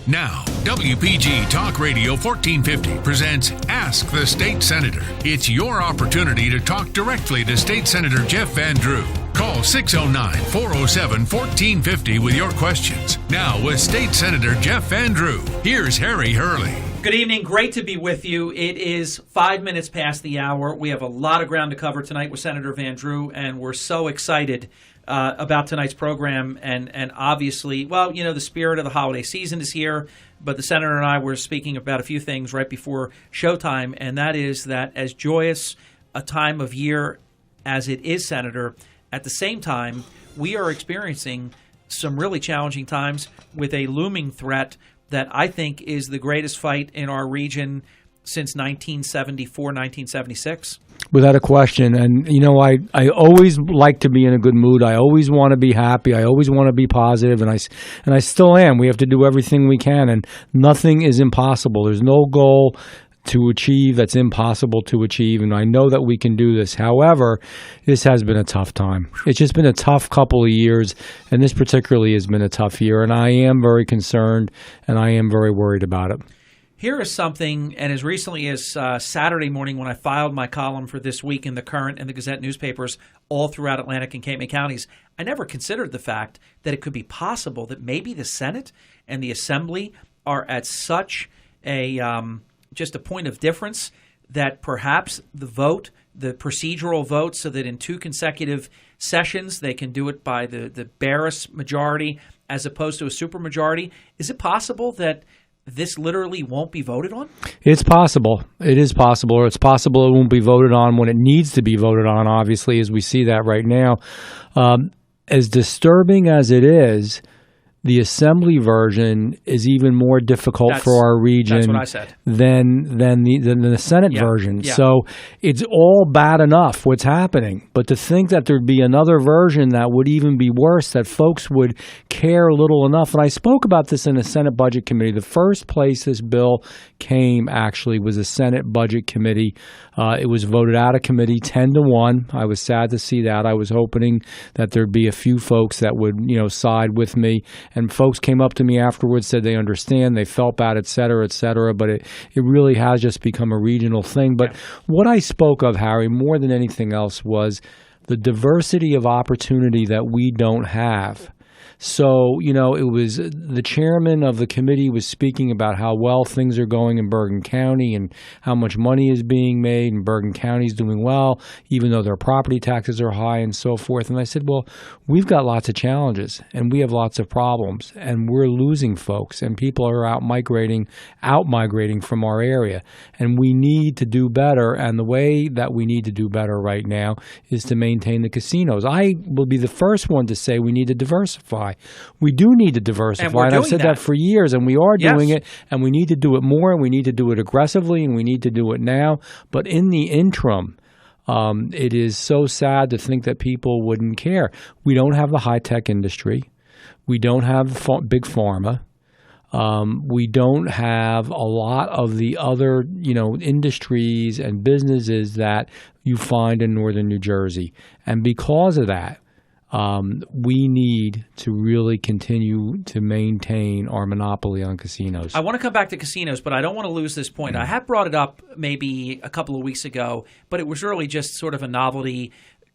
Now, WPG Talk Radio 1450 presents Ask the State Senator. It's your opportunity to talk directly to State Senator Jeff Van Drew. Call 609-407-1450 with your questions. Now with State Senator Jeff Van Drew, here's Harry Hurley. Good evening. Great to be with you. It is 5 minutes past the hour. We have a lot of ground to cover tonight with Senator Van Drew, and we're so excited about tonight's program. And obviously, well, you know, the spirit of the holiday season is here, but the Senator and I were speaking about a few things right before showtime, and that is that as joyous a time of year as it is, Senator, at the same time, we are experiencing some really challenging times with a looming threat that I think is the greatest fight in our region since 1974, 1976. Without a question. And, you know, I always like to be in a good mood. I always want to be happy. I always want to be positive, and I still am. We have to do everything we can, and nothing is impossible. There's no goal to achieve that's impossible to achieve, and I know that we can do this. However, this has been a tough time. It's just been a tough couple of years, and this particularly has been a tough year, and I am very concerned, and I am very worried about it. Here is something, and as recently as Saturday morning when I filed my column for this week in the Current and the Gazette newspapers all throughout Atlantic and Cape May counties, I never considered the fact that it could be possible that maybe the Senate and the Assembly are at such a just a point of difference that perhaps the vote, the procedural vote, so that in two consecutive sessions they can do it by the barest majority as opposed to a supermajority. Is it possible that this literally won't be voted on? It's possible. It is possible. Or it's possible it won't be voted on when it needs to be voted on, obviously, as we see that right now. As disturbing as it is, the Assembly version is even more difficult for our region that's what I said. than the Senate version. Yeah. So it's all bad enough what's happening. But to think that there'd be another version that would even be worse, that folks would care little enough. And I spoke about this in the Senate Budget Committee. The first place this bill came actually was the Senate Budget Committee. It was voted out of committee 10-1. I was sad to see that. I was hoping that there'd be a few folks that would, side with me. And folks came up to me afterwards, said they understand, they felt bad, et cetera, but it really has just become a regional thing. But what I spoke of, Harry, more than anything else was the diversity of opportunity that we don't have. So, it was the chairman of the committee was speaking about how well things are going in Bergen County and how much money is being made, and Bergen County is doing well, even though their property taxes are high and so forth. And I said, well, we've got lots of challenges and we have lots of problems, and we're losing folks, and people are out migrating from our area, and we need to do better. And the way that we need to do better right now is to maintain the casinos. I will be the first one to say we need to diversify. We do need to diversify, and I've said that for years, and we are doing it, and we need to do it more, and we need to do it aggressively, and we need to do it now. But in the interim, it is so sad to think that people wouldn't care. We don't have the high-tech industry. We don't have big pharma. We don't have a lot of the other, industries and businesses that you find in northern New Jersey. And because of that, we need to really continue to maintain our monopoly on casinos. I want to come back to casinos, but I don't want to lose this point. I had brought it up maybe a couple of weeks ago, but it was really just sort of a novelty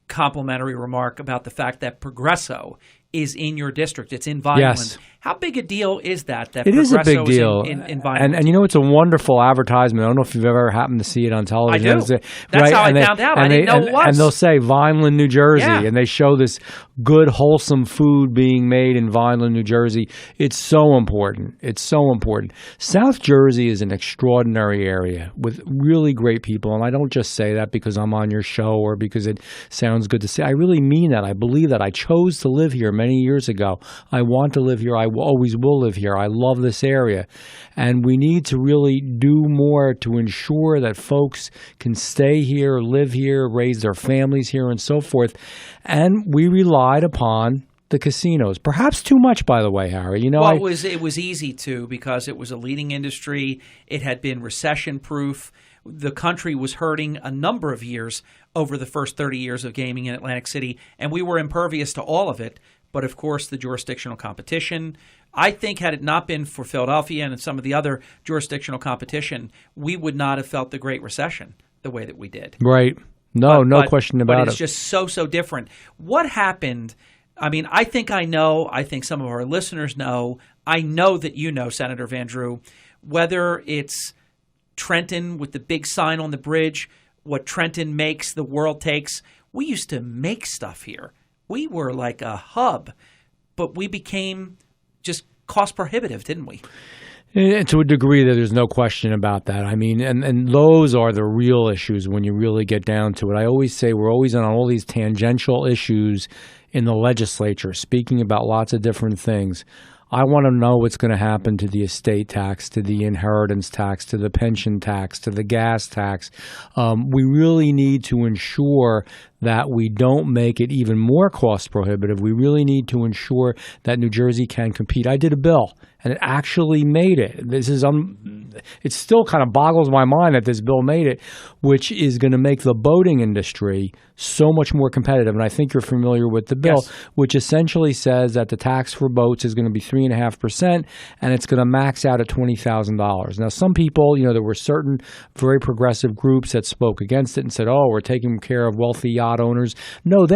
complimentary remark about the fact that Progresso is in your district. It's in Vineland. Yes. How big a deal is that it is a big deal. In Vineland? And it's a wonderful advertisement. I don't know if you've ever happened to see it on television. I do. That's how I found out. I didn't know it was. And they'll say Vineland, New Jersey, yeah. And they show this good, wholesome food being made in Vineland, New Jersey. It's so important. It's so important. South Jersey is an extraordinary area with really great people, and I don't just say that because I'm on your show or because it sounds good to say. I really mean that. I believe that. I chose to live here many years ago. I want to live here. I always will live here. I love this area. And we need to really do more to ensure that folks can stay here, live here, raise their families here, and so forth. And we relied upon the casinos. Perhaps too much, by the way, Harry. Well, it was easy to, because it was a leading industry. It had been recession-proof. The country was hurting a number of years over the first 30 years of gaming in Atlantic City, and we were impervious to all of it. but of course the jurisdictional competition. I think had it not been for Philadelphia and some of the other jurisdictional competition, we would not have felt the Great Recession the way that we did. Right. No question about it. But it's just so different. What happened? I mean, I think I know. I think some of our listeners know. I know that you know, Senator Van Drew, whether it's Trenton with the big sign on the bridge, what Trenton makes, the world takes. We used to make stuff here. We were like a hub, but we became just cost prohibitive, didn't we? And to a degree, there's no question about that. I mean, and those are the real issues when you really get down to it. I always say we're always on all these tangential issues in the legislature, speaking about lots of different things. I want to know what's going to happen to the estate tax, to the inheritance tax, to the pension tax, to the gas tax. We really need to ensure that we don't make it even more cost prohibitive. We really need to ensure that New Jersey can compete. I did a bill, and it actually made it. This is it still kind of boggles my mind that this bill made it, which is going to make the boating industry so much more competitive. And I think you're familiar with the bill, yes, which essentially says that the tax for boats is going to be 3.5%, and it's going to max out at $20,000. Now, some people, there were certain very progressive groups that spoke against it and said, "Oh, we're taking care of wealthy yacht owners." No,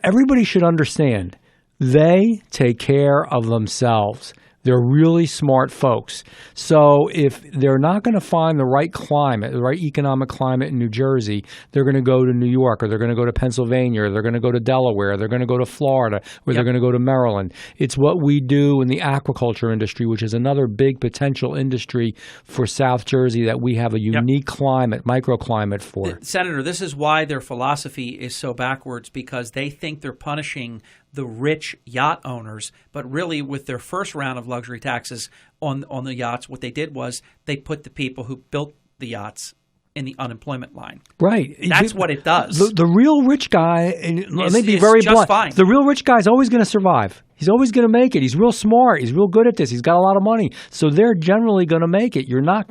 everybody should understand they take care of themselves. They're really smart folks. So if they're not going to find the right climate, the right economic climate in New Jersey, they're going to go to New York, or they're going to go to Pennsylvania, or they're going to go to Delaware, or they're going to go to Florida, or they're going to go to Maryland. It's what we do in the aquaculture industry, which is another big potential industry for South Jersey that we have a unique climate, microclimate for. Senator, this is why their philosophy is so backwards, because they think they're punishing the rich yacht owners, but really with their first round of luxury taxes on the yachts, what they did was they put the people who built the yachts in the unemployment line. Right. That's what it does. The real rich guy, let me be very blunt, fine. The real rich guy is always going to survive. He's always going to make it. He's real smart. He's real good at this. He's got a lot of money. So they're generally going to make it. You're not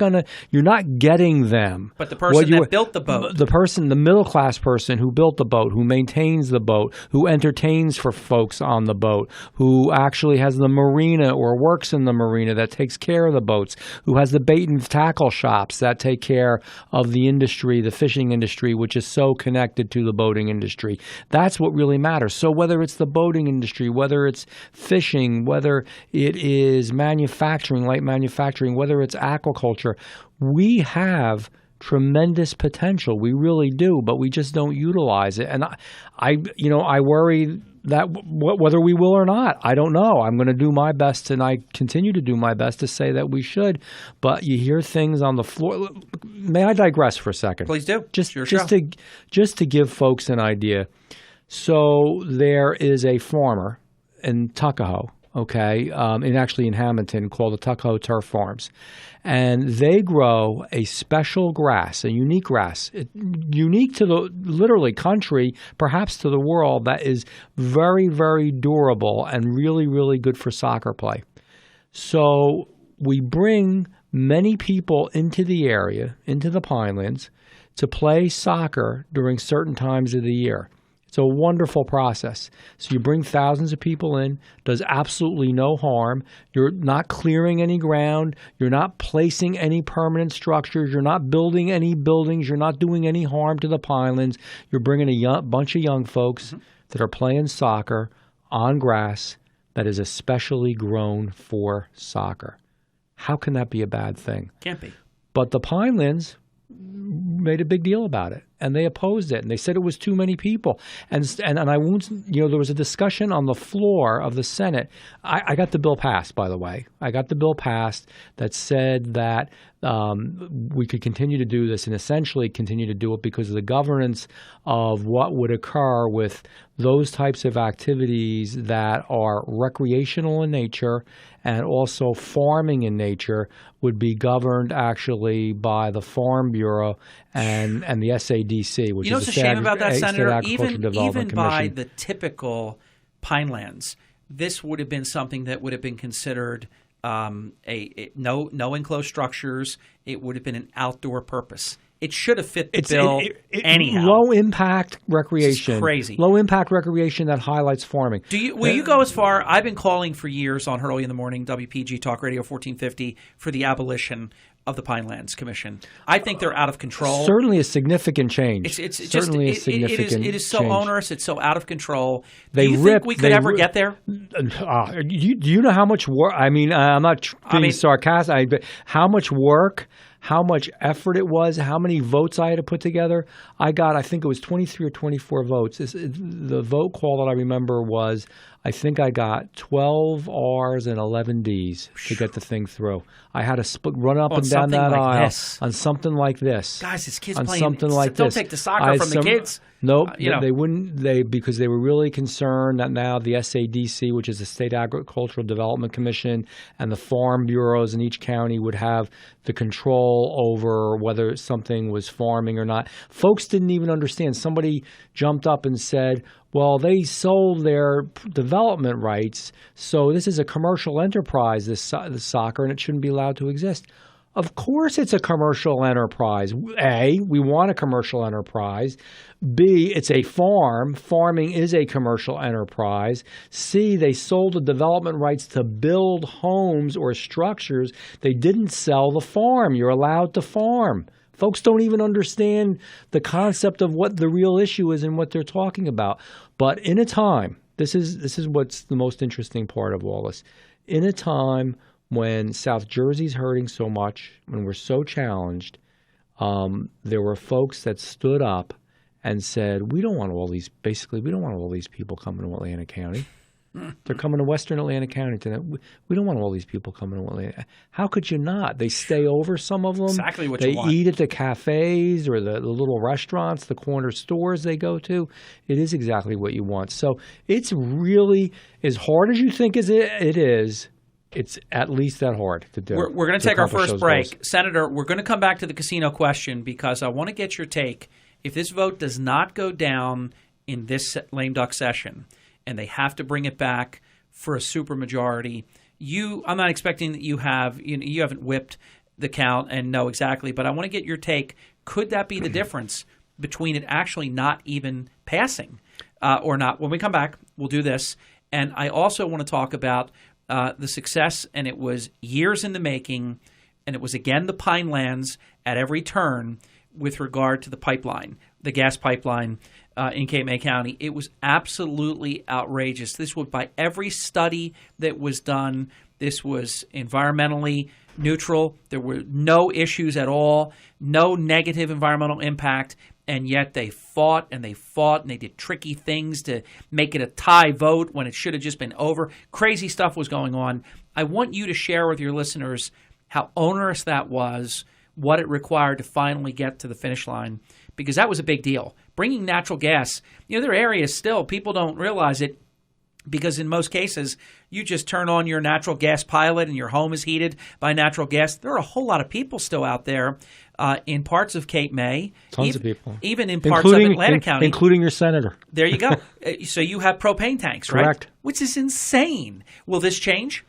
getting them. But the person that built the boat. The middle class person who built the boat, who maintains the boat, who entertains for folks on the boat, who actually has the marina or works in the marina that takes care of the boats, who has the bait and tackle shops that take care of the industry, the fishing industry, which is so connected to the boating industry. That's what really matters. So whether it's the boating industry, whether it's fishing, whether it is manufacturing, light manufacturing, whether it's aquaculture, we have tremendous potential. We really do, but we just don't utilize it. And I worry that whether we will or not, I don't know. I'm going to do my best, and I continue to do my best to say that we should. But you hear things on the floor. May I digress for a second? Please do. Just to give folks an idea. So there is a farmer in Tuckahoe, in Hamilton, called the Tuckahoe Turf Farms. And they grow a special grass, a unique grass, unique to the literally country, perhaps to the world, that is very, very durable and really, really good for soccer play. So we bring many people into the area, into the Pinelands, to play soccer during certain times of the year. It's a wonderful process. So you bring thousands of people in, does absolutely no harm. You're not clearing any ground. You're not placing any permanent structures. You're not building any buildings. You're not doing any harm to the Pinelands. You're bringing a bunch of young folks that are playing soccer on grass that is especially grown for soccer. How can that be a bad thing? Can't be. But the Pinelands made a big deal about it, and they opposed it, and they said it was too many people. And I won't, there was a discussion on the floor of the Senate. I got the bill passed, by the way. I got the bill passed that said that we could continue to do this and essentially continue to do it because of the governance of what would occur with those types of activities that are recreational in nature and also farming in nature would be governed actually by the Farm Bureau and the SADC, which is what's the a shame about that, Senator? Even by Commission. the typical Pinelands, this would have been something that would have been considered no enclosed structures. It would have been an outdoor purpose. it should have fit the bill anyhow. Low impact recreation. It's crazy. Low impact recreation that highlights farming. Will you go as far? I've been calling for years on Early in the Morning, WPG Talk Radio 1450, for the abolition of the Pinelands Commission. I think they're out of control. Certainly a significant change. It's certainly just, a significant it is so change. onerous. It's so out of control. Do you think we could ever get there? Do you know how much work? I mean, I'm not being sarcastic, but how much work, how much effort it was, how many votes I had to put together. I think it was 23 or 24 votes. The vote call that I remember was, I think I got 12 R's and 11 D's to get the thing through. I had to run up and down that aisle on something like this. Guys, it's kids on playing. Something like don't this. Take the soccer from the kids. Nope, they wouldn't. Because they were really concerned that now the SADC, which is the State Agricultural Development Commission, and the farm bureaus in each county would have the control over whether something was farming or not. Folks didn't even understand. Somebody jumped up and said, well, they sold their development rights, so this is a commercial enterprise, this soccer, and it shouldn't be allowed to exist. Of course it's a commercial enterprise. A, we want a commercial enterprise. B, it's a farm. Farming is a commercial enterprise. C, they sold the development rights to build homes or structures. They didn't sell the farm. You're allowed to farm. Folks don't even understand the concept of what the real issue is and what they're talking about. But in a time, this is what's the most interesting part of all this. In a time when South Jersey's hurting so much, when we're so challenged, there were folks that stood up and said, we don't want all these people coming to Atlantic County. They're coming to Western Atlantic County tonight. We don't want all these people coming to Atlantic. How could you not? They stay over, some of them. Exactly what you want. They eat at the cafes or the little restaurants, the corner stores they go to. It is exactly what you want. So it's really, as hard as you think it is, it's at least that hard to do. We're going to take our first break. Goals. Senator, we're going to come back to the casino question because I want to get your take. If this vote does not go down in this lame duck session, and they have to bring it back for a supermajority, I'm not expecting that you haven't whipped the count and know exactly, but I want to get your take. Could that be the difference between it actually not even passing or not? When we come back, we'll do this. And I also want to talk about the success, and it was years in the making, and it was, again, the Pinelands at every turn with regard to the pipeline, the gas pipeline in Cape May County. It was absolutely outrageous. This was, by every study that was done, this was environmentally neutral. There were no issues at all, no negative environmental impact, and yet they fought and they did tricky things to make it a tie vote when it should have just been over. Crazy stuff was going on. I want you to share with your listeners how onerous that was, what it required to finally get to the finish line, because that was a big deal. Bringing natural gas, there are areas still, people don't realize it, because in most cases, you just turn on your natural gas pilot and your home is heated by natural gas. There are a whole lot of people still out there in parts of Cape May. Tons of people. Even in parts of Atlantic County. Including your senator. There you go. So you have propane tanks, right? Correct. Which is insane. Will this change?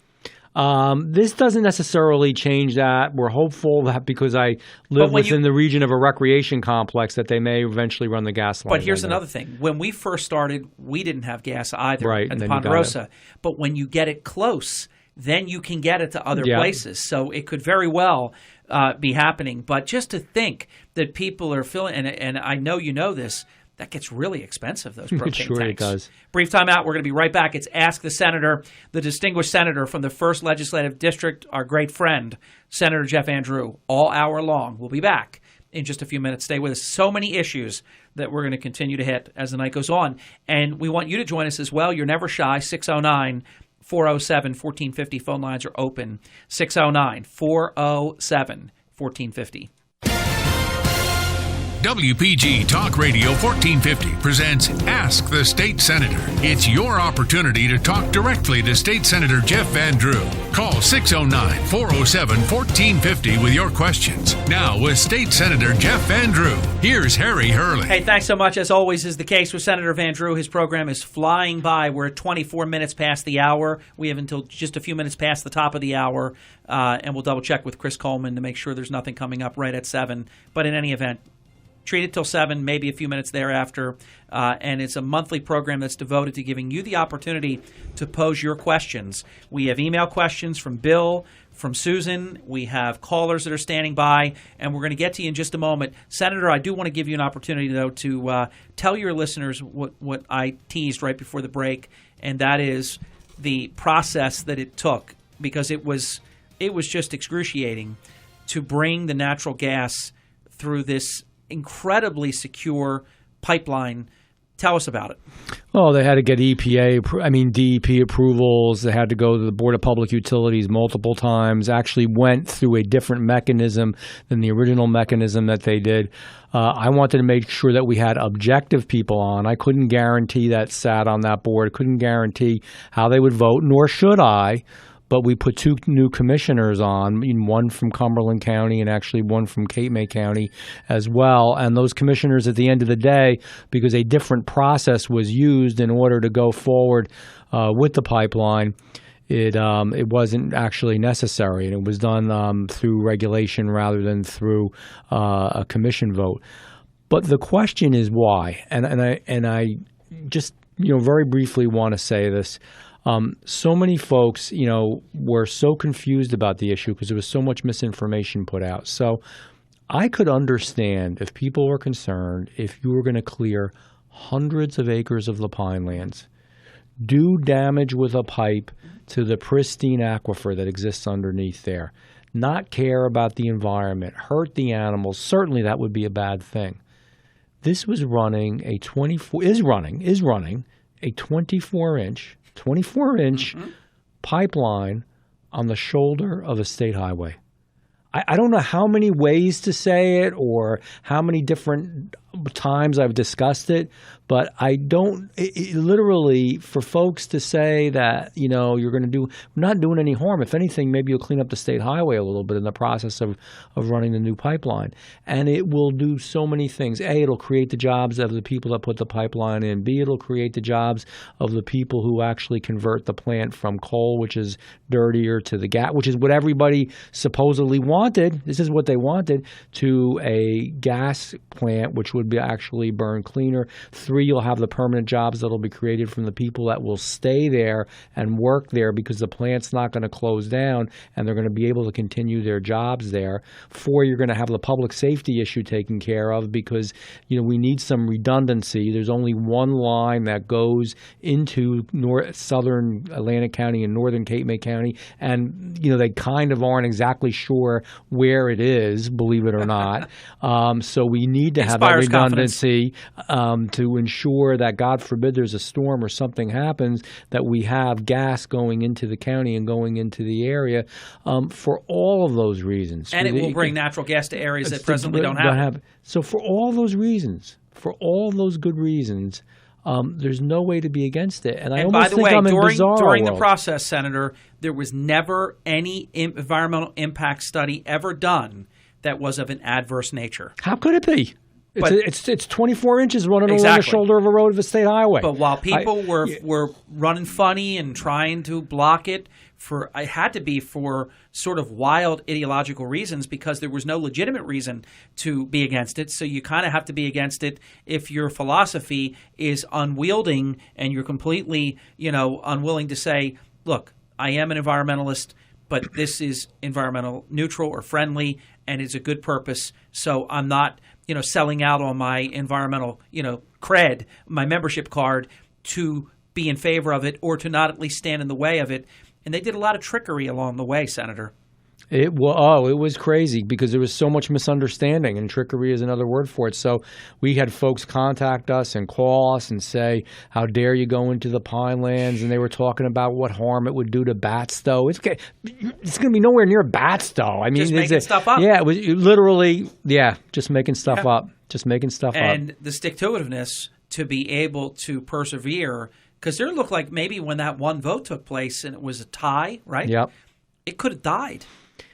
This doesn't necessarily change that. We're hopeful that because I live within the region of a recreation complex that they may eventually run the gas line. But here's another thing. When we first started, we didn't have gas either at the Ponderosa. But when you get it close, then you can get it to other places. So it could very well be happening. But just to think that people are filling, and I know you know this, that gets really expensive, those propane tanks. Sure it does. Brief time out. We're going to be right back. It's Ask the Senator, the distinguished senator from the 1st Legislative District, our great friend, Senator Jeff Andrew, all hour long. We'll be back in just a few minutes. Stay with us. So many issues that we're going to continue to hit as the night goes on. And we want you to join us as well. You're never shy. 609-407-1450. Phone lines are open. 609-407-1450. WPG Talk Radio 1450 presents Ask the State Senator. It's your opportunity to talk directly to State Senator Jeff Van Drew. Call 609-407-1450 with your questions. Now with State Senator Jeff Van Drew, here's Harry Hurley. Hey, thanks so much. As always is the case with Senator Van Drew. His program is flying by. We're at 24 minutes past the hour. We have until just a few minutes past the top of the hour, and we'll double check with Chris Coleman to make sure there's nothing coming up right at 7. But in any event, treat it till 7, maybe a few minutes thereafter. And it's a monthly program that's devoted to giving you the opportunity to pose your questions. We have email questions from Bill, from Susan. We have callers that are standing by, and we're going to get to you in just a moment. Senator, I do want to give you an opportunity, though, to tell your listeners what I teased right before the break, and that is the process that it took, because it was just excruciating to bring the natural gas through this incredibly secure pipeline. Tell us about it. Oh, they had to get DEP approvals. They had to go to the Board of Public Utilities multiple times, actually went through a different mechanism than the original mechanism that they did. I wanted to make sure that we had objective people on. I couldn't guarantee that sat on that board, couldn't guarantee how they would vote, nor should I. But we put 2 new commissioners on, one from Cumberland County and actually one from Cape May County as well. And those commissioners at the end of the day, because a different process was used in order to go forward with the pipeline, it wasn't actually necessary. And it was done through regulation rather than through a commission vote. But the question is why? And I just very briefly want to say this. So many folks, were so confused about the issue because there was so much misinformation put out. So I could understand if people were concerned if you were going to clear hundreds of acres of the pinelands, do damage with a pipe to the pristine aquifer that exists underneath there, not care about the environment, hurt the animals. Certainly that would be a bad thing. This was running a 24-inch pipeline on the shoulder of a state highway. I don't know how many ways to say it or how many different times I've discussed it, but I don't literally for folks to say that, you're going to we're not doing any harm. If anything, maybe you'll clean up the state highway a little bit in the process of running the new pipeline. And it will do so many things. A, it'll create the jobs of the people that put the pipeline in. B, it'll create the jobs of the people who actually convert the plant from coal, which is dirtier, to the gas, which is what everybody supposedly wanted. This is what they wanted, to a gas plant, which would be actually burn cleaner. 3, you'll have the permanent jobs that will be created from the people that will stay there and work there because the plant's not going to close down and they're going to be able to continue their jobs there. 4, you're going to have the public safety issue taken care of because, we need some redundancy. There's only one line that goes into southern Atlantic County and northern Cape May County, and, they kind of aren't exactly sure where it is, believe it or not. So we need to have that redundancy to ensure that, God forbid, there's a storm or something happens, that we have gas going into the county and going into the area for all of those reasons. And it will bring natural gas to areas that presently don't have it. So for all those reasons, for all those good reasons, there's no way to be against it. And I almost think I'm in bizarre during world. The process, Senator, there was never any environmental impact study ever done that was of an adverse nature. How could it be? But it's 24 inches running along the shoulder of a road of a state highway. But while people were running funny and trying to block it, it had to be for sort of wild ideological reasons because there was no legitimate reason to be against it. So you kind of have to be against it if your philosophy is unwielding and you're completely, unwilling to say, look, I am an environmentalist, but this is environmental neutral or friendly and it's a good purpose. So I'm not selling out on my environmental, cred, my membership card to be in favor of it or to not at least stand in the way of it. And they did a lot of trickery along the way, Senator. It was crazy because there was so much misunderstanding, and trickery is another word for it. So we had folks contact us and call us and say, how dare you go into the pinelands? And they were talking about what harm it would do to bats, though. It's going to be nowhere near bats, though. I mean, just making stuff up. Yeah, it was literally, just making stuff up. just making stuff up. And the stick-to-itiveness to be able to persevere, because there looked like maybe when that one vote took place and it was a tie, right? Yep. It could have died.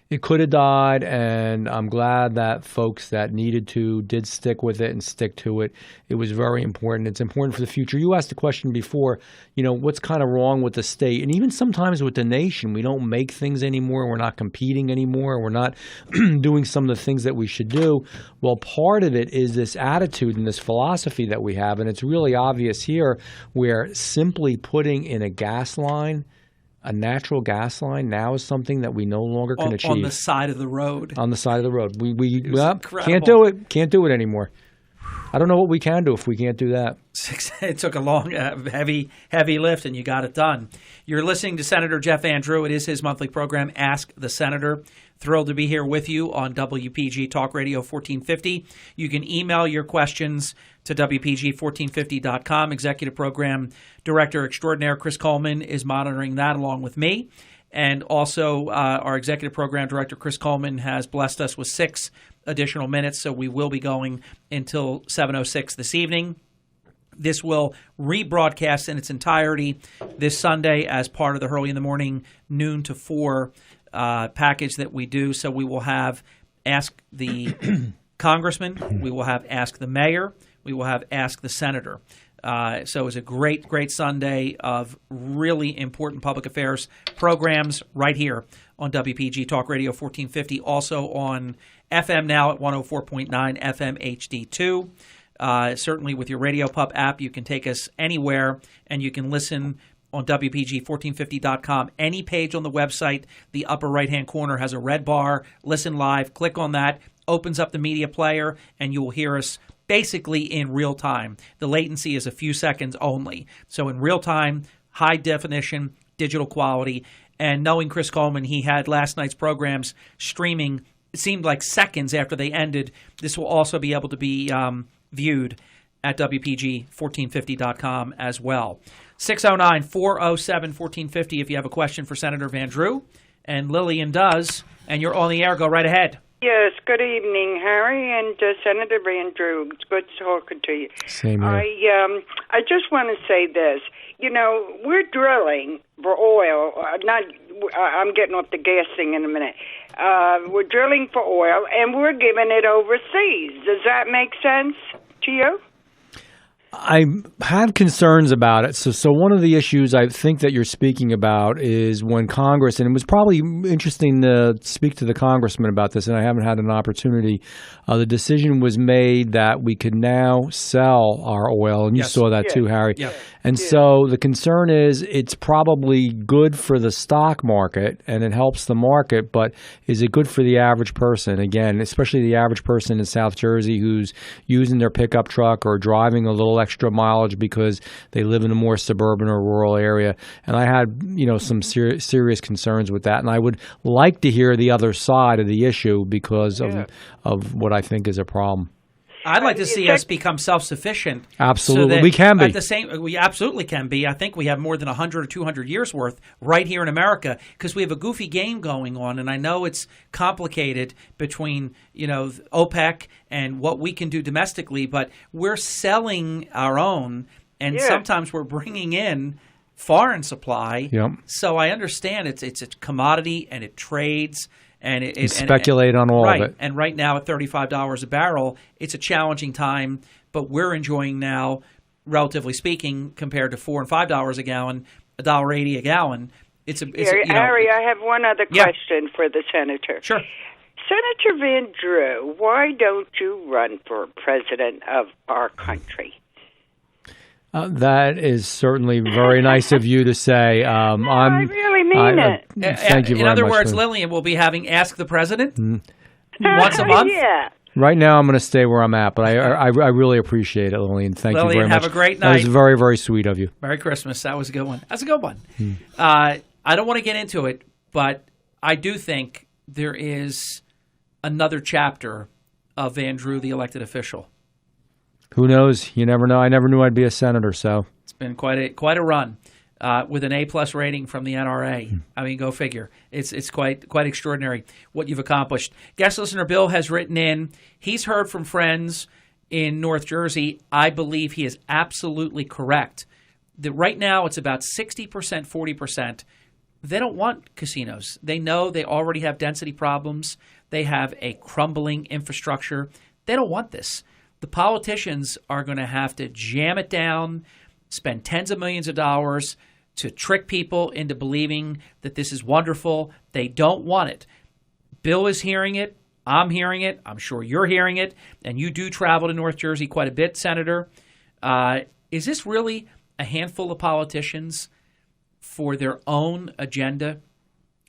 It could have died, and I'm glad that folks that needed to did stick with it and stick to it. It was very important. It's important for the future. You asked the question before, what's kind of wrong with the state, and even sometimes with the nation. We don't make things anymore. We're not competing anymore. We're not doing some of the things that we should do. Well, part of it is this attitude and this philosophy that we have, and it's really obvious here where simply putting in a gas line, a natural gas line, now is something that we no longer can achieve. On the side of the road. On the side of the road. We can't do it. Can't do it anymore. I don't know what we can do if we can't do that. It took a long, heavy lift, and you got it done. You're listening to Senator Jeff Van Drew. It is his monthly program, Ask the Senator. Thrilled to be here with you on WPG Talk Radio 1450. You can email your questions to WPG1450.com. Executive Program Director Extraordinaire Chris Coleman is monitoring that along with me. And also our Executive Program Director Chris Coleman has blessed us with 6 additional minutes, so we will be going until 7:06 this evening. This will rebroadcast in its entirety this Sunday as part of the Hurley in the Morning noon to 4 package that we do. So we will have Ask the Congressman, we will have Ask the Mayor, we will have Ask the Senator. So it was a great, great Sunday of really important public affairs programs right here on WPG Talk Radio 1450, also on FM now at 104.9 FM HD2. Certainly with your Radio Pup app, you can take us anywhere, and you can listen on WPG1450.com. Any page on the website, the upper right-hand corner has a red bar. Listen live. Click on that. Opens up the media player, and you will hear us basically in real time. The latency is a few seconds only. So in real time, high definition, digital quality. And knowing Chris Coleman, he had last night's programs streaming, it seemed like seconds after they ended. This will also be able to be viewed at WPG1450.com as well. 609-407-1450 if you have a question for Senator Van Drew. And Lillian does. And you're on the air. Go right ahead. Yes, good evening, Harry and Senator Van Drew. It's good talking to you. Same here. I just want to say this. We're drilling for oil. I'm getting off the gas thing in a minute. We're drilling for oil, and we're giving it overseas. Does that make sense to you? I have concerns about it. So one of the issues I think that you're speaking about is when Congress, and it was probably interesting to speak to the congressman about this, and I haven't had an opportunity. The decision was made that we could now sell our oil, and you saw that too, Harry. Yeah. And so the concern is it's probably good for the stock market, and it helps the market, but is it good for the average person? Again, especially the average person in South Jersey who's using their pickup truck or driving a little extra mileage because they live in a more suburban or rural area. And I had, some serious concerns with that. And I would like to hear the other side of the issue because of what I think is a problem. I'd like to see us become self-sufficient. Absolutely. We can be. We absolutely can be. I think we have more than 100 or 200 years worth right here in America because we have a goofy game going on. And I know it's complicated between, OPEC and what we can do domestically, but we're selling our own, and sometimes we're bringing in foreign supply. Yep. So I understand it's a commodity and it trades. And speculate on all of it. And right now at $35 a barrel, it's a challenging time, but we're enjoying now, relatively speaking, compared to $4 and $5 a gallon, $1.80 a gallon. Harry, I have one other question for the senator. Sure. Senator Van Drew, why don't you run for president of our country? That is certainly very nice of you to say. I really mean it. Thank you very much. In other words, Lillian will be having Ask the President once a month. Yeah. Right now, I'm going to stay where I'm at, but I really appreciate it, Lillian. Thank you very much. Have a great night. That was very, very sweet of you. Merry Christmas. That was a good one. That's a good one. I don't want to get into it, but I do think there is another chapter of Van Drew, the elected official. Who knows? You never know. I never knew I'd be a senator, so. It's been quite a run with an A+ rating from the NRA. I mean, go figure. It's quite extraordinary what you've accomplished. Guest listener Bill has written in. He's heard from friends in North Jersey, I believe he is absolutely correct. That right now it's about 60%, 40%. They don't want casinos. They know they already have density problems. They have a crumbling infrastructure. They don't want this. The politicians are going to have to jam it down, spend tens of millions of dollars to trick people into believing that this is wonderful. They don't want it. Bill is hearing it. I'm hearing it. I'm sure you're hearing it. And you do travel to North Jersey quite a bit, Senator. Is this really a handful of politicians for their own agenda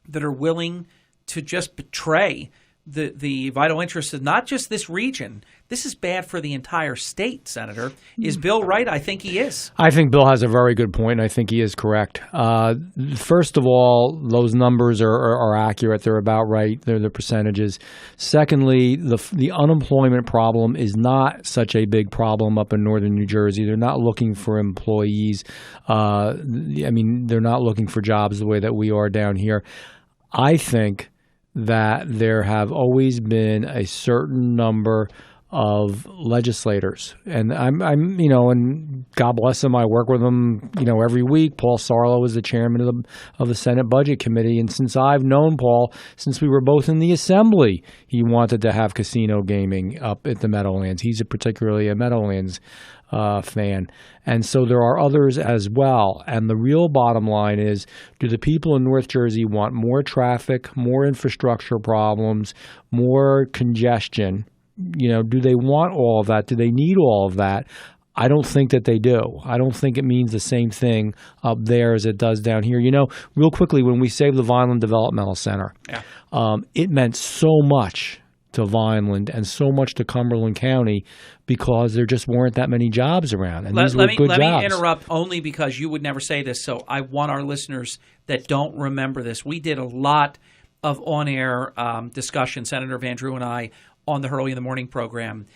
that are willing to just betray the vital interests of not just this region? This is bad for the entire state, Senator. Is Bill right? I think he is. I think Bill has a very good point, and I think he is correct. First of all, those numbers are accurate. They're about right. They're the percentages. Secondly, the unemployment problem is not such a big problem up in northern New Jersey. They're not looking for employees. They're not looking for jobs the way that we are down here. I think that there have always been a certain number of legislators, and and God bless them, I work with them, every week. Paul Sarlo is the chairman of the Senate Budget Committee, and since I've known Paul, since we were both in the Assembly, he wanted to have casino gaming up at the Meadowlands. He's particularly a Meadowlands fan, and so there are others as well. And the real bottom line is, do the people in North Jersey want more traffic, more infrastructure problems, more congestion? Do they want all of that? Do they need all of that? I don't think that they do. I don't think it means the same thing up there as it does down here. Real quickly, when we saved the Vineland Developmental Center, it meant so much to Vineland and so much to Cumberland County because there just weren't that many jobs around. And these were good jobs. Let me interrupt only because you would never say this, so I want our listeners that don't remember this. We did a lot of on-air discussion, Senator Van Drew and I, on the Hurley in the Morning program.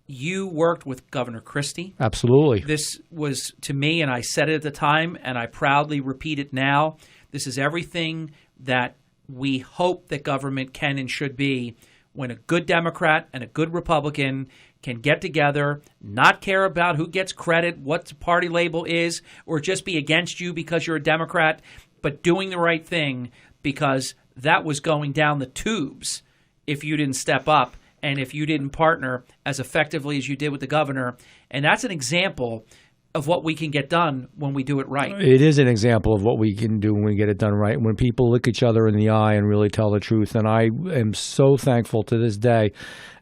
You worked with Governor Christie. Absolutely. This was, to me, and I said it at the time, and I proudly repeat it now, this is everything that we hope that government can and should be when a good Democrat and a good Republican can get together, not care about who gets credit, what the party label is, or just be against you because you're a Democrat, but doing the right thing because that was going down the tubes if you didn't step up. And if you didn't partner as effectively as you did with the governor. And that's an example of what we can get done when we do it right. It is an example of what we can do when we get it done right, when people look each other in the eye and really tell the truth. And I am so thankful to this day.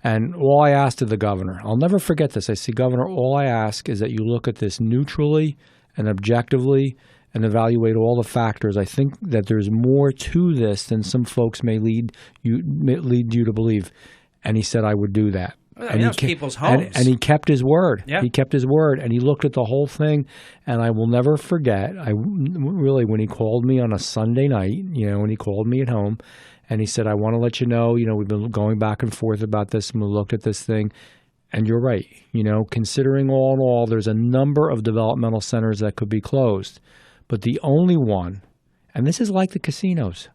And all I asked of the governor, I'll never forget this. I say, Governor, all I ask is that you look at this neutrally and objectively and evaluate all the factors. I think that there's more to this than some folks may lead you to believe. And he said I would do that. And that's people's homes. And he kept his word. Yeah. He kept his word. And he looked at the whole thing. And I will never forget, when he called me on a Sunday night, when he called me at home, and he said, I want to let you know, we've been going back and forth about this, and we looked at this thing. And you're right. Considering all in all, there's a number of developmental centers that could be closed. But the only one, and this is like the casinos,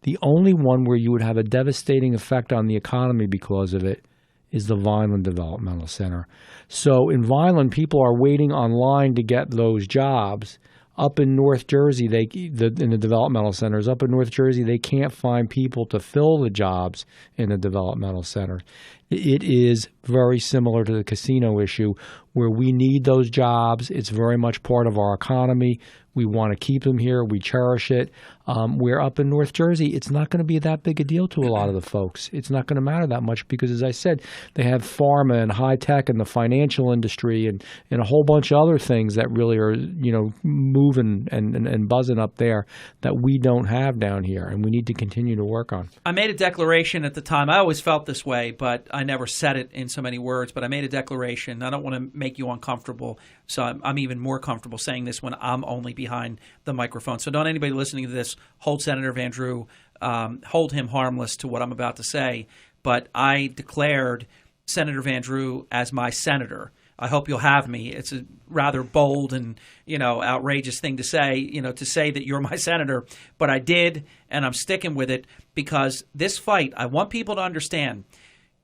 the only one where you would have a devastating effect on the economy because of it is the Vineland Developmental Center. So in Vineland, people are waiting online to get those jobs. Up in North Jersey, in the developmental centers, up in North Jersey, they can't find people to fill the jobs in the developmental center. It is very similar to the casino issue where we need those jobs. It's very much part of our economy. We want to keep them here. We cherish it. Where up in North Jersey, it's not going to be that big a deal to a lot of the folks. It's not going to matter that much because, as I said, they have pharma and high tech and the financial industry and a whole bunch of other things that really are, moving and buzzing up there that we don't have down here, and we need to continue to work on. I made a declaration at the time. I always felt this way, but I never said it in so many words. But I made a declaration. I don't want to make you uncomfortable, so I'm even more comfortable saying this when I'm only behind the microphone. So don't anybody listening to this hold Senator Van Drew, hold him harmless to what I'm about to say. But I declared Senator Van Drew as my senator. I hope you'll have me. It's a rather bold and, outrageous thing to say that you're my senator. But I did, and I'm sticking with it because this fight, I want people to understand,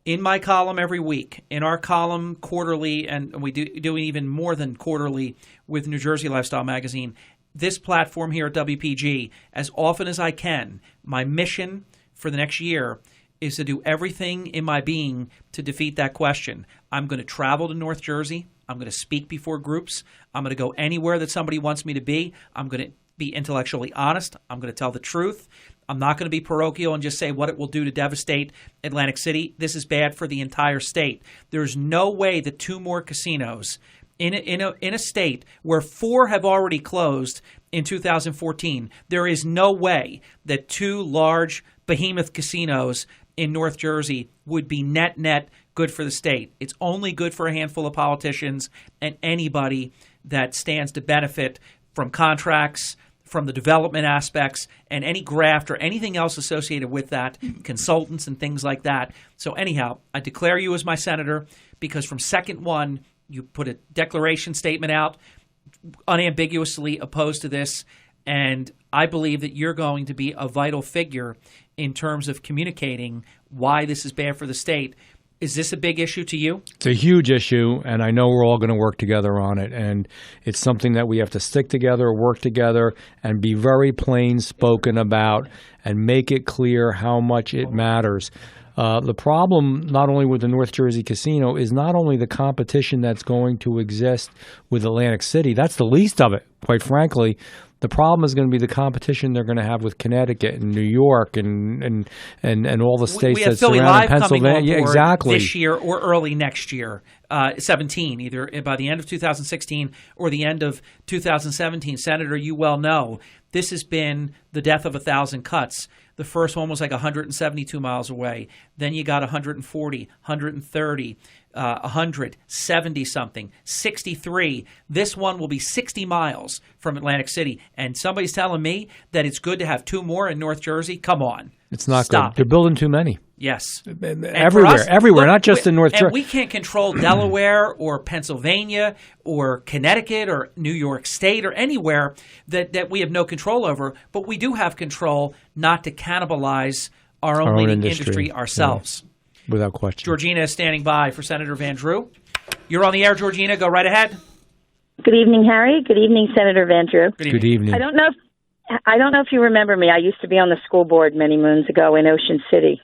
in my column every week, in our column quarterly, and we do even more than quarterly with New Jersey Lifestyle Magazine, this platform here at WPG, as often as I can, my mission for the next year is to do everything in my being to defeat that question. I'm going to travel to North Jersey. I'm going to speak before groups. I'm going to go anywhere that somebody wants me to be. I'm going to be intellectually honest. I'm going to tell the truth. I'm not going to be parochial and just say what it will do to devastate Atlantic City. This is bad for the entire state. There's no way that 2 more casinos in a state where 4 have already closed in 2014, there is no way that 2 large behemoth casinos in North Jersey would be net good for the state. It's only good for a handful of politicians and anybody that stands to benefit from contracts, from the development aspects, and any graft or anything else associated with that, consultants and things like that. So anyhow, I declare you as my senator because from second one, you put a declaration statement out unambiguously opposed to this, and I believe that you're going to be a vital figure in terms of communicating why this is bad for the state. Is this a big issue to you? It's a huge issue, and I know we're all going to work together on it. And it's something that we have to stick together, work together, and be very plain spoken about and make it clear how much it matters. The problem, not only with the North Jersey casino, is not only the competition that's going to exist with Atlantic City. That's the least of it, quite frankly. The problem is going to be the competition they're going to have with Connecticut and New York and all the states that surround Pennsylvania. Yeah, exactly. This year or early next year, 17, either by the end of 2016 or the end of 2017. Senator, you well know this has been the death of 1,000 cuts. The first one was like 172 miles away. Then you got 140, 130, 170 something, 63. This one will be 60 miles from Atlantic City. And somebody's telling me that it's good to have 2 more in North Jersey? Come on. It's not Stop good. They're building too many. Yes. Everywhere, not just in North Jersey. And we can't control Delaware or Pennsylvania or Connecticut or New York State or anywhere that we have no control over, but we do have control not to cannibalize our own leading industry ourselves. Yeah, without question. Georgina is standing by for Senator Van Drew. You're on the air, Georgina. Go right ahead. Good evening, Harry. Good evening, Senator Van Drew. Good evening. I don't know if you remember me. I used to be on the school board many moons ago in Ocean City.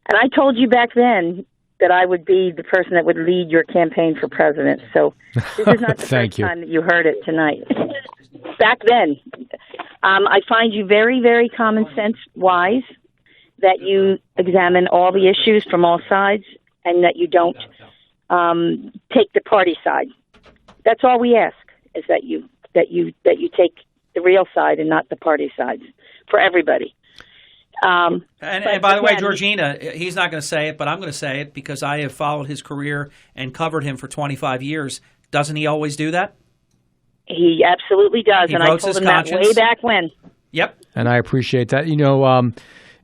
And I told you back then that I would be the person that would lead your campaign for president. So this is not the first time that you heard it tonight. Back then, I find you very, very common sense wise, that you examine all the issues from all sides, and that you don't take the party side. That's all we ask, is that you take the real side and not the party sides for everybody. And by the way, Georgina, he's not going to say it, but I'm going to say it because I have followed his career and covered him for 25 years. Doesn't he always do that? He absolutely does, and I told him that way back when. Yep. And I appreciate that. You know,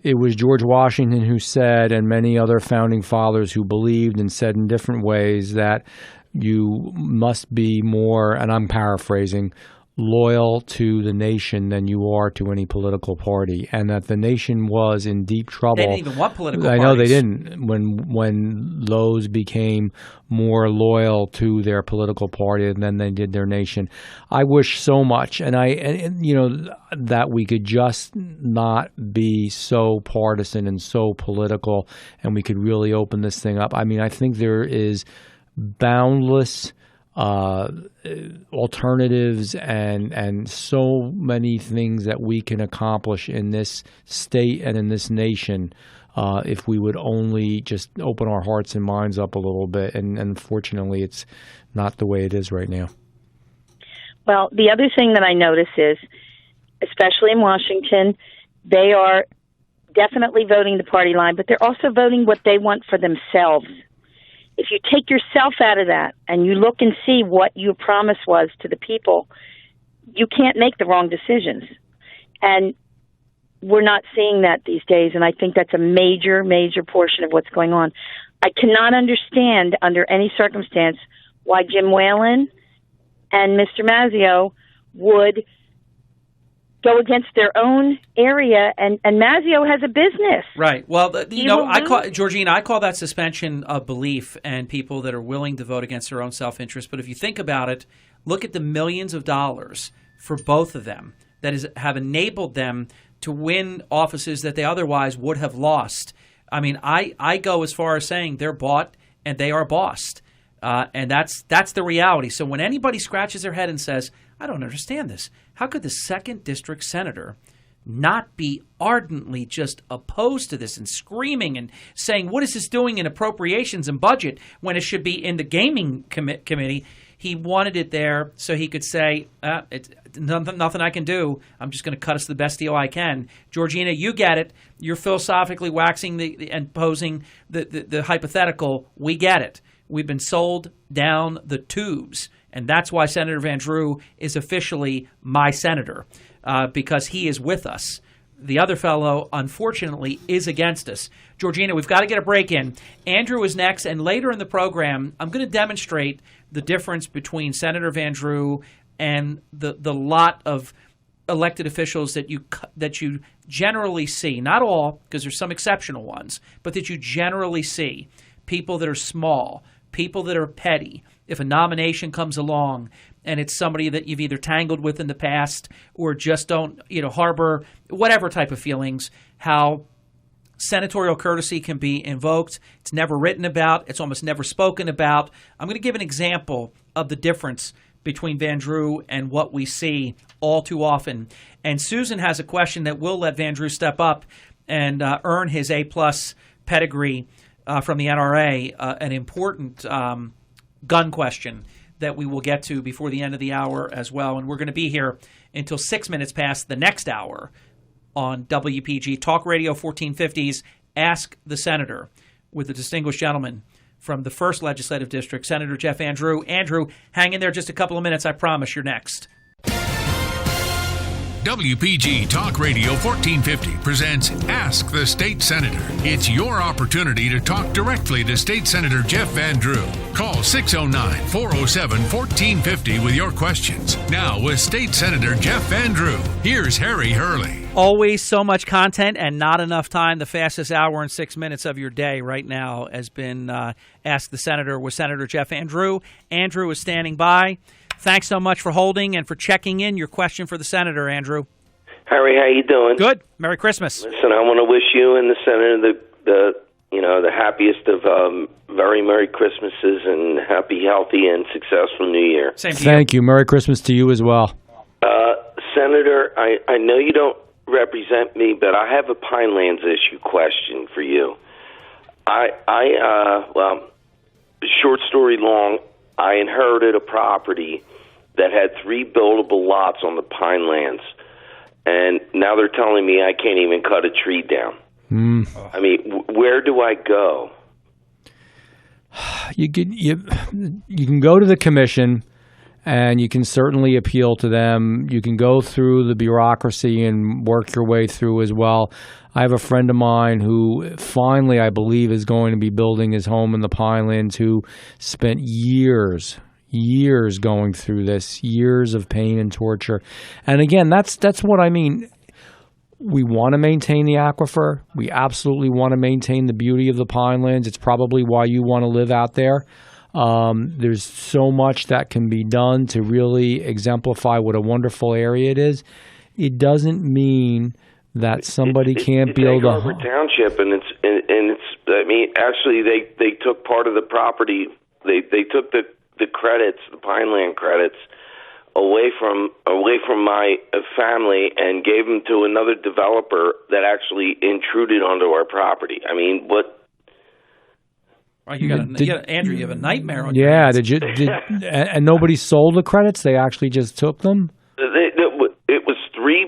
it was George Washington who said, and many other founding fathers who believed and said in different ways, that you must be more, and I'm paraphrasing, loyal to the nation than you are to any political party, and that the nation was in deep trouble. They didn't even want political parties. I know they didn't. When those became more loyal to their political party than they did their nation. I wish so much, and you know, that we could just not be so partisan and so political, and we could really open this thing up. I mean, I think there is boundless alternatives and so many things that we can accomplish in this state and in this nation if we would only just open our hearts and minds up a little bit. And unfortunately, it's not the way it is right now. Well, the other thing that I notice is, especially in Washington, they are definitely voting the party line, but they're also voting what they want for themselves. If you take yourself out of that and you look and see what your promise was to the people, you can't make the wrong decisions. And we're not seeing that these days, and I think that's a major, major portion of what's going on. I cannot understand under any circumstance why Jim Whalen and Mr. Mazzeo would go against their own area, and Mazzeo has a business. Right. Well, Georgina, I call that suspension of belief and people that are willing to vote against their own self-interest. But if you think about it, look at the millions of dollars for both of them that have enabled them to win offices that they otherwise would have lost. I mean, I go as far as saying they're bought and they are bossed. And that's the reality. So when anybody scratches their head and says, I don't understand this, how could the 2nd District Senator not be ardently just opposed to this and screaming and saying, what is this doing in appropriations and budget when it should be in the gaming committee? He wanted it there so he could say, it's nothing I can do. I'm just going to cut us the best deal I can. Georgina, you get it. You're philosophically waxing and posing the hypothetical. We get it. We've been sold down the tubes. And that's why Senator Van Drew is officially my senator, because he is with us. The other fellow, unfortunately, is against us. Georgina, we've got to get a break in. Andrew is next, and later in the program, I'm going to demonstrate the difference between Senator Van Drew and the lot of elected officials that you generally see. Not all, because there's some exceptional ones, but that you generally see. People that are small, people that are petty. If a nomination comes along and it's somebody that you've either tangled with in the past or just don't, harbor whatever type of feelings, how senatorial courtesy can be invoked. It's never written about. It's almost never spoken about. I'm going to give an example of the difference between Van Drew and what we see all too often. And Susan has a question that will let Van Drew step up and earn his A-plus pedigree from the NRA, an important gun question that we will get to before the end of the hour as well. And we're going to be here until 6 minutes past the next hour on WPG Talk Radio 1450's Ask the Senator with the distinguished gentleman from the 1st Legislative District, Senator Jeff Van Drew. Andrew, hang in there just a couple of minutes. I promise you're next. WPG Talk Radio 1450 presents Ask the State Senator. It's your opportunity to talk directly to State Senator Jeff Van Drew. Call 609-407-1450 with your questions. Now with State Senator Jeff Van Drew, here's Harry Hurley. Always so much content and not enough time. The fastest hour and 6 minutes of your day right now has been Ask the Senator with Senator Jeff Van Drew. Andrew is standing by. Thanks so much for holding and for checking in. Your question for the senator, Andrew. Harry, how you doing? Good. Merry Christmas. Listen, I want to wish you and the senator the happiest of very Merry Christmases and happy, healthy, and successful New Year. Same to you. Thank you. Merry Christmas to you as well. Senator, I know you don't represent me, but I have a Pinelands issue question for you. Short story long, I inherited a property that had 3 buildable lots on the Pinelands, and now they're telling me I can't even cut a tree down. I mean, where do I go? You can go to the commission, and you can certainly appeal to them. You can go through the bureaucracy and work your way through as well. I have a friend of mine who finally, I believe, is going to be building his home in the Pinelands, who spent years going through this, years of pain and torture. And again, that's what I mean. We want to maintain the aquifer. We absolutely want to maintain the beauty of the Pinelands. It's probably why you want to live out there. There's so much that can be done to really exemplify what a wonderful area it is. It doesn't mean that somebody can't build a home. Township, and it's. I mean, actually, they took part of the property. They took the credits, the Pineland credits, away from my family and gave them to another developer that actually intruded onto our property. I mean, what? Oh, Andrew, you have a nightmare on your hands. Yeah, and nobody sold the credits? They actually just took them? It was 3.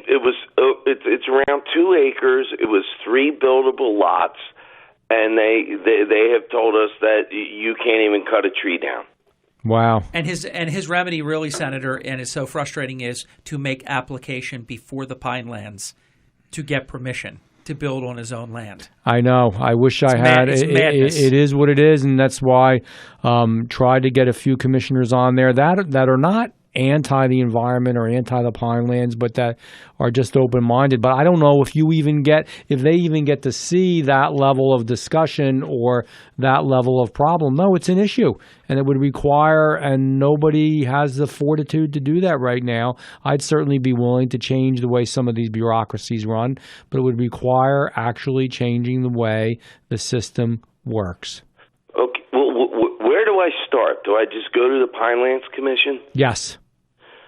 It's around 2 acres. It was 3 buildable lots, and they have told us that you can't even cut a tree down. Wow. And his remedy, really, Senator, and is so frustrating, is to make application before the Pinelands to get permission to build on his own land. I know. I wish I had. It is what it is, and that's why tried to get a few commissioners on there that are not anti the environment or anti the pinelands, but that are just open-minded. But I don't know if they even get to see that level of discussion or that level of problem. No, it's an issue, and it would require, and nobody has the fortitude to do that right now. I'd certainly be willing to change the way some of these bureaucracies run, but it would require actually changing the way the system works. Okay. Well, where do I start? Do I just go to the Pinelands Commission? Yes.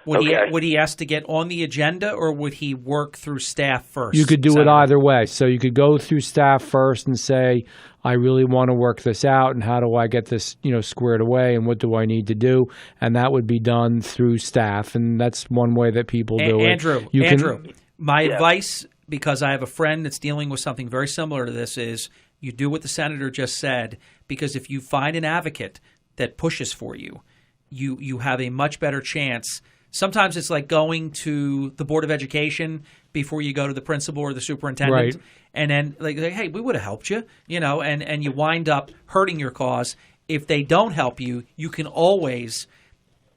Would he ask to get on the agenda, or would he work through staff first? You could do it either way. So you could go through staff first and say, I really want to work this out, and how do I get this, squared away, and what do I need to do? And that would be done through staff, and that's one way that people do it. Andrew, my advice, because I have a friend that's dealing with something very similar to this, is you do what the senator just said, because if you find an advocate that pushes for you, you have a much better chance. Sometimes it's like going to the Board of Education before you go to the principal or the superintendent. Right. And then like, hey, we would have helped you, and you wind up hurting your cause. If they don't help you, you can always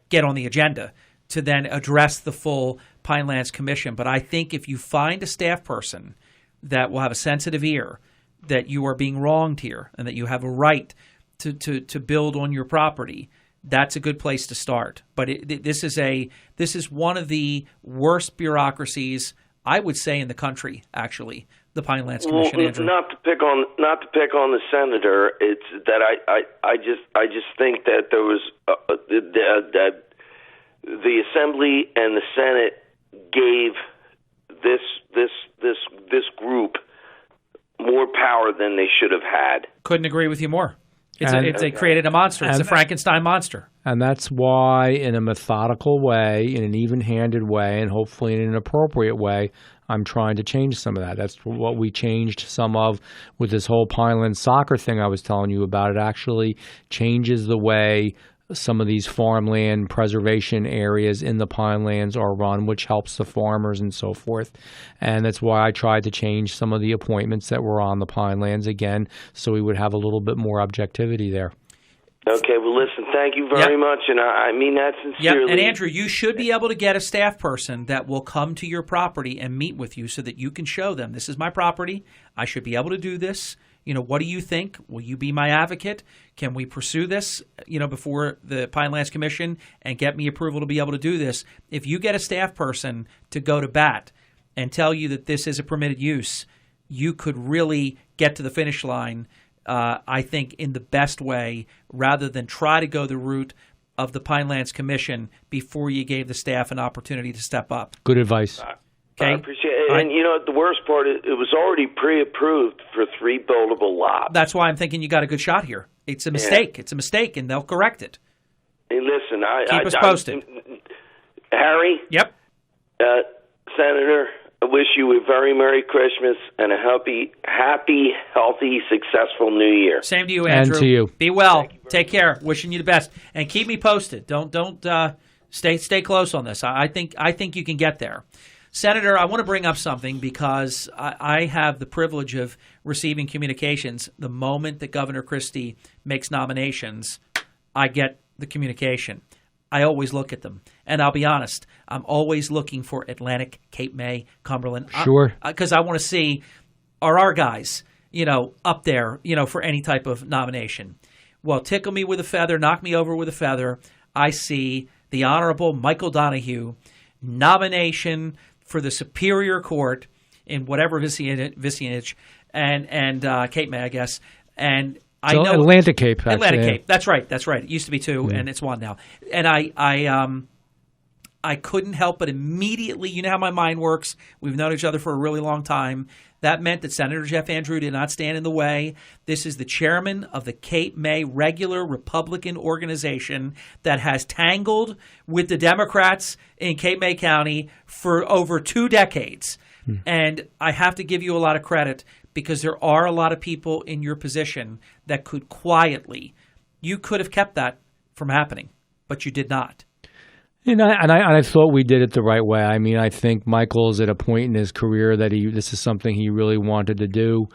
get on the agenda to then address the full Pinelands Commission. But I think if you find a staff person that will have a sensitive ear, that you are being wronged here and that you have a right to build on your property, that's a good place to start. But this is one of the worst bureaucracies, I would say, in the country. Actually, the Pinelands Commission. Well, Andrew. not to pick on the senator. It's that I just think that there was that the Assembly and the Senate gave this group more power than they should have had. Couldn't agree with you more. They created a monster. It's a Frankenstein monster. And that's why, in a methodical way, in an even-handed way, and hopefully in an appropriate way, I'm trying to change some of that. That's what we changed some of with this whole Pineland soccer thing I was telling you about. It actually changes the way some of these farmland preservation areas in the Pinelands are run, which helps the farmers and so forth. And that's why I tried to change some of the appointments that were on the Pinelands again, so we would have a little bit more objectivity there. Okay, well, listen, thank you very much, and I mean that sincerely. Yep. And Andrew, you should be able to get a staff person that will come to your property and meet with you so that you can show them, this is my property, I should be able to do this. What do you think? Will you be my advocate? Can we pursue this, before the Pinelands Commission and get me approval to be able to do this? If you get a staff person to go to bat and tell you that this is a permitted use, you could really get to the finish line, I think, in the best way, rather than try to go the route of the Pinelands Commission before you gave the staff an opportunity to step up. Good advice. Okay. I appreciate it. And, the worst part is it was already pre-approved for 3 buildable lots. That's why I'm thinking you got a good shot here. It's a mistake. Yeah. It's a mistake, and they'll correct it. Hey, listen, keep us posted. Harry? Yep. Senator, I wish you a very Merry Christmas and a happy, healthy, successful New Year. Same to you, Andrew. And to you. Be well. Take care. Wishing you the best. And keep me posted. Don't stay close on this. I think you can get there. Senator, I want to bring up something because I have the privilege of receiving communications. The moment that Governor Christie makes nominations, I get the communication. I always look at them. And I'll be honest, I'm always looking for Atlantic, Cape May, Cumberland. Sure. Because I want to see, are our guys, up there, for any type of nomination. Well, tickle me with a feather, knock me over with a feather. I see the Honorable Michael Donahue nomination for the Superior Court in whatever vicinage, and Cape May, I guess. And I know Atlantic Cape. Actually, Atlantic Cape. That's right. It used to be 2, and it's 1 now. And I couldn't help but immediately, you know how my mind works. We've known each other for a really long time. That meant that Senator Jeff Andrew did not stand in the way. This is the chairman of the Cape May regular Republican organization that has tangled with the Democrats in Cape May County for over 2 decades. And I have to give you a lot of credit because there are a lot of people in your position that could quietly, you could have kept that from happening, but you did not. And I thought we did it the right way. I mean, I think Michael's at a point in his career that this is something he really wanted to do.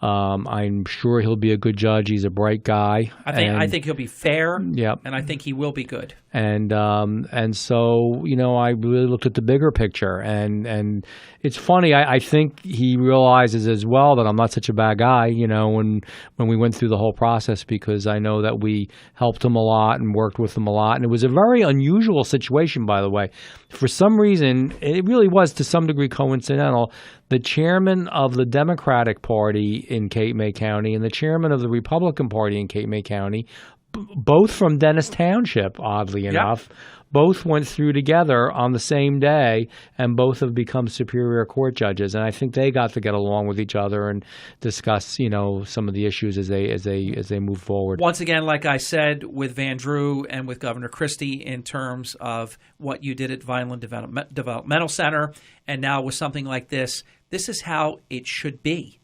I'm sure he'll be a good judge. He's a bright guy. I think he'll be fair. Yep. And I think he will be good. And so, I really looked at the bigger picture, and it's funny. I think he realizes as well that I'm not such a bad guy, when we went through the whole process, because I know that we helped him a lot and worked with him a lot. And it was a very unusual situation, by the way. For some reason, it really was to some degree coincidental. The chairman of the Democratic Party in Cape May County and the chairman of the Republican Party in Cape May County, both from Dennis Township, oddly enough, both went through together on the same day, and both have become Superior Court judges. And I think they got to get along with each other and discuss, some of the issues as they move forward. Once again, like I said, with Van Drew and with Governor Christie in terms of what you did at Vineland Developmental Center, and now with something like this is how it should be.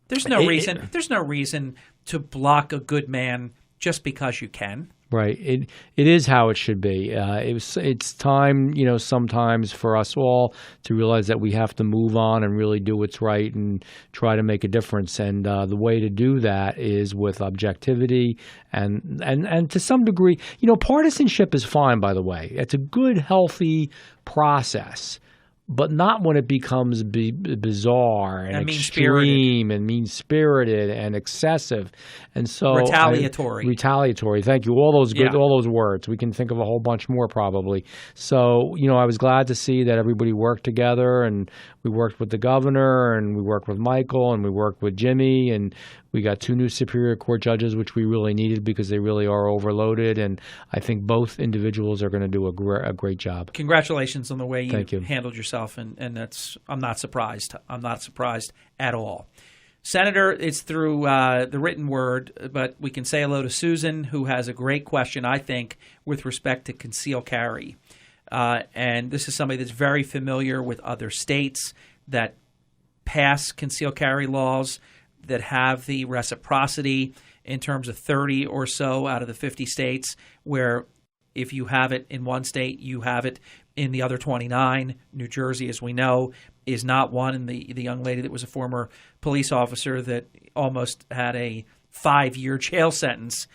There's no reason to block a good man just because you can. Right. It is how it should be. It's time, sometimes for us all to realize that we have to move on and really do what's right and try to make a difference. And the way to do that is with objectivity and to some degree, partisanship is fine, by the way. It's a good, healthy process. But not when it becomes bizarre and extreme and mean-spirited and excessive, and so retaliatory. Thank you. All those words. We can think of a whole bunch more probably. So I was glad to see that everybody worked together, and we worked with the governor, and we worked with Michael, and we worked with Jimmy, and we got 2 new Superior Court judges, which we really needed because they really are overloaded. And I think both individuals are going to do a great job. Congratulations on the way you handled yourself, and I'm not surprised. I'm not surprised at all. Senator, it's through the written word, but we can say hello to Susan, who has a great question, I think, with respect to concealed carry. And this is somebody that's very familiar with other states that pass concealed carry laws, that have the reciprocity in terms of 30 or so out of the 50 states, where if you have it in one state, you have it in the other 29. New Jersey, as we know, is not one. And the young lady that was a former police officer that almost had a 5-year jail sentence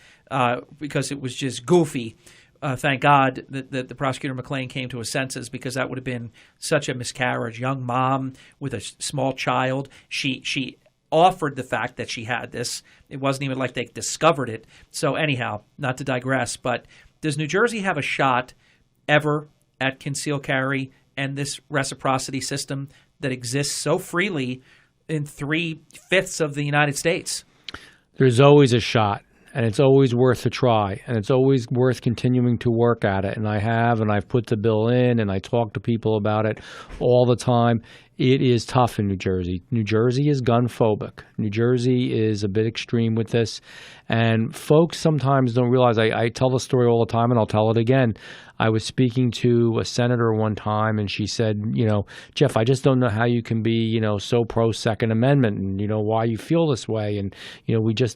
because it was just goofy. Thank God that the prosecutor McLean came to his senses, because that would have been such a miscarriage. Young mom with a small child. She offered the fact that she had this. It wasn't even like they discovered it. So anyhow, not to digress, but does New Jersey have a shot ever at concealed carry and this reciprocity system that exists so freely in 3/5 of the United States? There's always a shot, and it's always worth a try, and it's always worth continuing to work at it. And I've put the bill in, and I talk to people about it all the time. It is tough in New Jersey. New Jersey is gun phobic. New Jersey is a bit extreme with this. And folks sometimes don't realize, I tell the story all the time, and I'll tell it again. I was speaking to a senator one time, and she said, Jeff, I just don't know how you can be, so pro-Second Amendment, and, why you feel this way. And,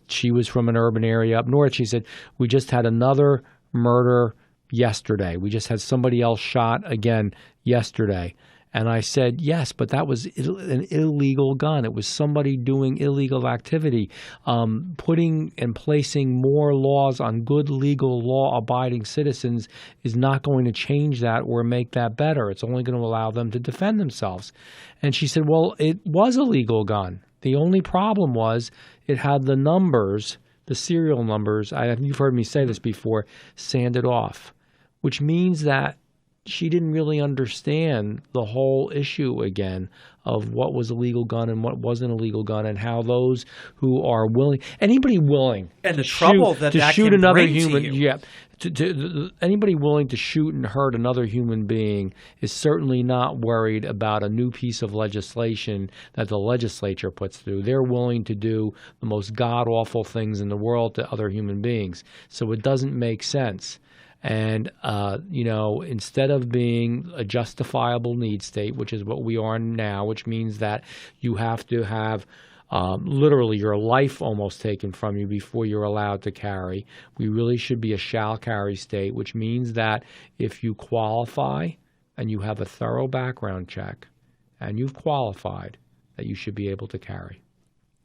she was from an urban area up north. She said, we just had another murder yesterday. We just had somebody else shot again yesterday. And I said, yes, but that was an illegal gun. It was somebody doing illegal activity. Putting and placing more laws on good, legal, law-abiding citizens is not going to change that or make that better. It's only going to allow them to defend themselves. And she said, well, it was a legal gun. The only problem was it had the numbers, the serial numbers, you've heard me say this before, sanded off, which means that she didn't really understand the whole issue again of what was a legal gun and what wasn't a legal gun, and how those who are willing, anybody willing, and the trouble that shoot can another bring human, to you. Anybody willing to shoot and hurt another human being is certainly not worried about a new piece of legislation that the legislature puts through. They're willing to do the most god-awful things in the world to other human beings. So it doesn't make sense. And, instead of being a justifiable need state, which is what we are now, which means that you have to have literally your life almost taken from you before you're allowed to carry, we really should be a shall carry state, which means that if you qualify and you have a thorough background check and you've qualified, that you should be able to carry.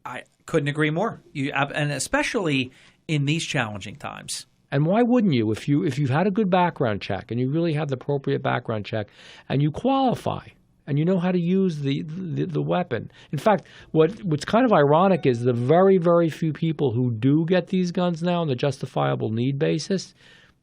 I couldn't agree more. And especially in these challenging times. And why wouldn't you? If you've had a good background check and you really have the appropriate background check and you qualify and you know how to use the weapon. In fact, what's kind of ironic is the very, very few people who do get these guns now on the justifiable need basis,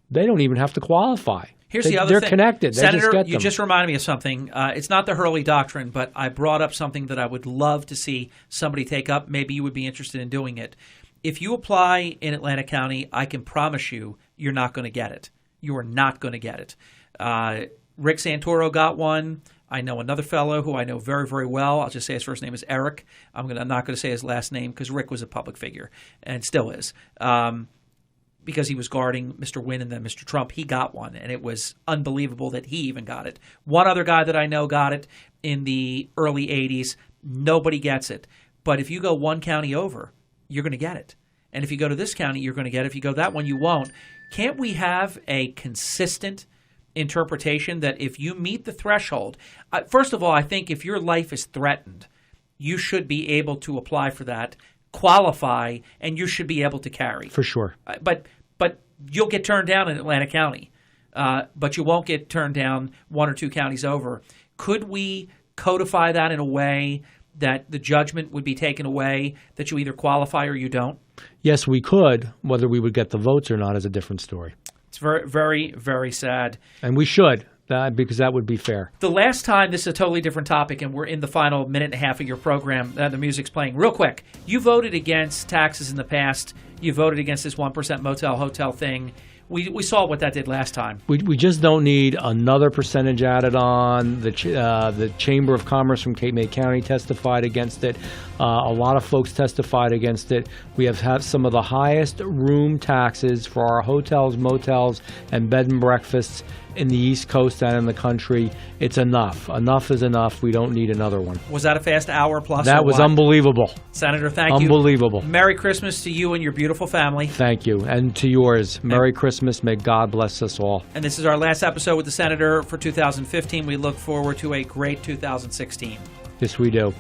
they don't even have to qualify. Here's the other thing. They're connected. They Senator, just get them. You just reminded me of something. It's not the Hurley Doctrine, but I brought up something that I would love to see somebody take up. Maybe you would be interested in doing it. If you apply in Atlantic County, I can promise you're not going to get it. You are not going to get it. Rick Santoro got one. I know another fellow who I know very, very well. I'll just say his first name is Eric. I'm not going to say his last name because Rick was a public figure and still is. Because he was guarding Mr. Wynn and then Mr. Trump, he got one, and it was unbelievable that he even got it. One other guy that I know got it in the early 80s. Nobody gets it. But if you go one county over, you're going to get it. And if you go to this county, you're going to get it. If you go that one, you won't. Can't we have a consistent interpretation that if you meet the threshold, first of all, I think if your life is threatened, you should be able to apply for that, qualify, and you should be able to carry. For sure. But you'll get turned down in Atlantic County, but you won't get turned down one or two counties over. Could we codify that in a way that the judgment would be taken away, that you either qualify or you don't? Yes, we could. Whether we would get the votes or not is a different story. It's very, very, very sad. And we should, because that would be fair. The last time, this is a totally different topic, and we're in the final minute and a half of your program. The music's playing. Real quick, you voted against taxes in the past. You voted against this 1% motel hotel thing. We saw what that did last time. We just don't need another percentage added on. The Chamber of Commerce from Cape May County testified against it. A lot of folks testified against it. We have had some of the highest room taxes for our hotels, motels, and bed and breakfasts in the East Coast and in the country. It's enough. Enough is enough. We don't need another one. Was that a fast hour plus? That was unbelievable. Senator, thank you. Unbelievable. Merry Christmas to you and your beautiful family. Thank you. And to yours. Merry Christmas. May God bless us all. And this is our last episode with the Senator for 2015. We look forward to a great 2016. Yes, we do.